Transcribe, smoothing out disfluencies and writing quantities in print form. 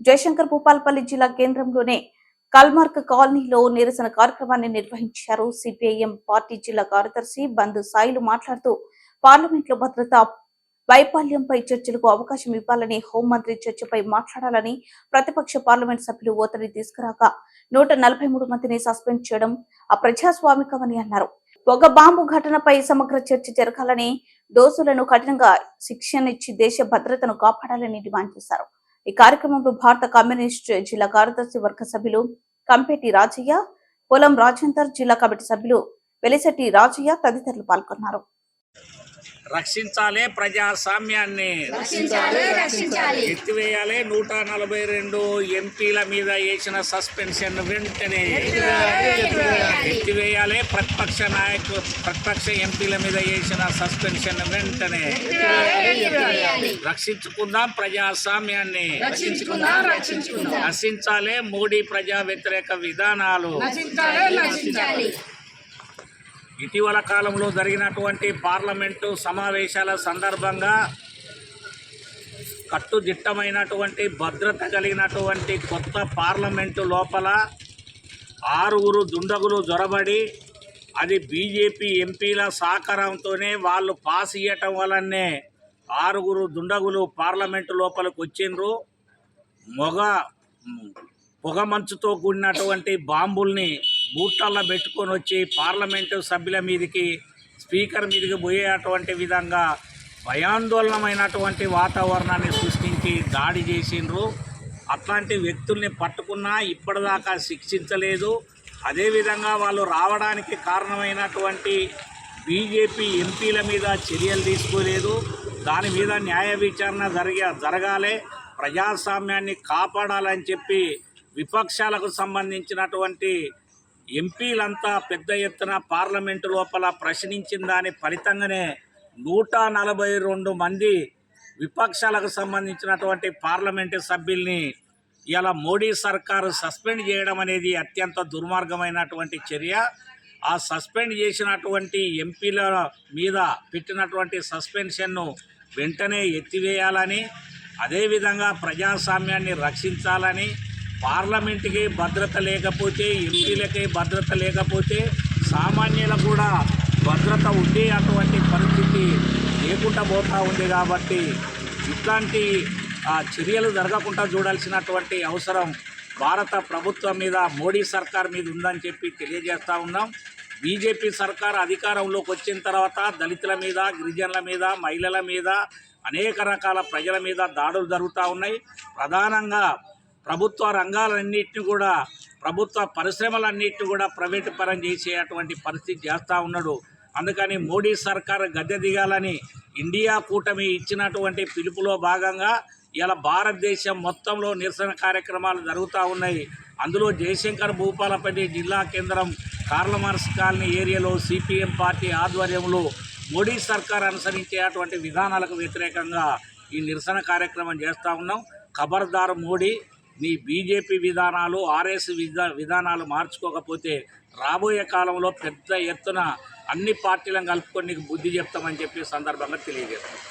జయశంకర్ భూపాలపల్లి జిల్లా కేంద్రంలోనే కల్మార్క్ కాలనీలో నిరసన కార్యక్రమాన్ని నిర్వహించారు. సిపిఐఎం పార్టీ జిల్లా కార్యదర్శి బంధు సాయిలు మాట్లాడుతూ పార్లమెంట్లో భద్రతా వైఫల్యంపై చర్చలకు అవకాశం ఇవ్వాలని, హోంమంత్రి చర్చపై మాట్లాడాలని, ప్రతిపక్ష పార్లమెంట్ సభ్యులు ఒత్తిడి తీసుకురాక 143 మందిని సస్పెండ్ చేయడం అప్రజాస్వామికమని అన్నారు. ఒక బాంబు ఘటనపై సమగ్ర చర్చ జరగాలని, దోషులను కఠినంగా శిక్షనిచ్చి దేశ భద్రతను కాపాడాలని డిమాండ్ చేశారు. ఈ కార్యక్రమంలో భారత కమ్యూనిస్ట్ జిల్లా కార్యదర్శి వర్గ సభ్యులు కంపేటి రాజయ్య, పొలం రాజేందర్, జిల్లా కమిటీ సభ్యులు వెలిశెట్టి రాజయ్య తదితరులు పాల్గొన్నారు. రక్షించాలి ప్రజాస్వామ్యాన్ని, ఎత్తివేయాలి 142 ఎంపీల మీద వేసిన సస్పెన్షన్ వెంటనే ఎత్తివేయాలి, ప్రతిపక్ష ఎంపీల మీద వేసిన సస్పెన్షన్ వెంటనే రక్షించుకుందాం ప్రజాస్వామ్యాన్ని, నశించాలి మోడీ ప్రజా వ్యతిరేక విధానాలు. ఇటీవల కాలంలో జరిగినటువంటి పార్లమెంటు సమావేశాల సందర్భంగా కట్టుదిట్టమైనటువంటి భద్రత కలిగినటువంటి కొత్త పార్లమెంటు లోపల 6 దుండగులు జొరబడి అది బీజేపీ ఎంపీల సహకారంతోనే వాళ్ళు పాస్ ఇవ్వటం వల్లనే 6 దుండగులు పార్లమెంటు లోపలికి వచ్చిండ్రు. పొగ మంచుతో కూడినటువంటి బాంబుల్ని బూట్లల్లో పెట్టుకొని వచ్చి పార్లమెంటు సభ్యుల మీదకి, స్పీకర్ మీదకి పోయేటువంటి విధంగా భయాందోళనమైనటువంటి వాతావరణాన్ని సృష్టించి దాడి చేసిండ్రు. అట్లాంటి వ్యక్తుల్ని పట్టుకున్నా ఇప్పటిదాకా శిక్షించలేదు. అదేవిధంగా వాళ్ళు రావడానికి కారణమైనటువంటి బీజేపీ ఎంపీల మీద చర్యలు తీసుకోలేదు. దాని మీద న్యాయ విచారణ జరగాలి, ప్రజాస్వామ్యాన్ని కాపాడాలని చెప్పి విపక్షాలకు సంబంధించినటువంటి ఎంపీలంతా పెద్ద ఎత్తున పార్లమెంటు లోపల ప్రశ్నించిన దాని ఫలితంగానే 142 మంది విపక్షాలకు సంబంధించినటువంటి పార్లమెంటు సభ్యుల్ని ఇలా మోడీ సర్కారు సస్పెండ్ చేయడం అనేది అత్యంత దుర్మార్గమైనటువంటి చర్య. ఆ సస్పెండ్ చేసినటువంటి ఎంపీల మీద పెట్టినటువంటి సస్పెన్షన్ను వెంటనే ఎత్తివేయాలని, అదేవిధంగా ప్రజాస్వామ్యాన్ని రక్షించాలని, పార్లమెంటుకి భద్రత లేకపోతే, ఎంపీలకి భద్రత లేకపోతే సామాన్యులకు కూడా భద్రత ఉండే అటువంటి పరిస్థితి లేకుండా పోతూ ఉంది. కాబట్టి ఇట్లాంటి చర్యలు జరగకుండా చూడాల్సినటువంటి అవసరం భారత ప్రభుత్వం మీద, మోడీ సర్కార్ మీద ఉందని చెప్పి తెలియజేస్తూ ఉన్నాం. బీజేపీ సర్కార్ అధికారంలోకి వచ్చిన తర్వాత దళితుల మీద, గిరిజనుల మీద, మహిళల మీద, అనేక రకాల ప్రజల మీద దాడులు జరుగుతూ ఉన్నాయి. ప్రధానంగా ప్రభుత్వ రంగాలన్నింటినీ కూడా, ప్రభుత్వ పరిశ్రమలన్నింటినీ కూడా ప్రైవేటు పరం చేసేటువంటి పరిస్థితి చేస్తూ ఉన్నాడు. అందుకని మోడీ సర్కారు గద్దె దిగాలని ఇండియా కూటమి ఇచ్చినటువంటి పిలుపులో భాగంగా ఇలా భారతదేశం మొత్తంలో నిరసన కార్యక్రమాలు జరుగుతూ ఉన్నాయి. అందులో జయశంకర్ భూపాలపల్లి జిల్లా కేంద్రం కార్లమార్క్స్ కాలనీ ఏరియాలో సిపిఎం పార్టీ ఆధ్వర్యంలో మోడీ సర్కార్ అనుసరించేటువంటి విధానాలకు వ్యతిరేకంగా ఈ నిరసన కార్యక్రమం చేస్తూ ఉన్నాం. ఖబర్దార్ మోడీ, నీ బీజేపీ విధానాలు, ఆర్ఎస్ విధానాలు మార్చుకోకపోతే రాబోయే కాలంలో పెద్ద ఎత్తున అన్ని పార్టీలను కలుపుకొని నీకు బుద్ధి చెప్తామని చెప్పి సందర్భంగా తెలియజేస్తాం.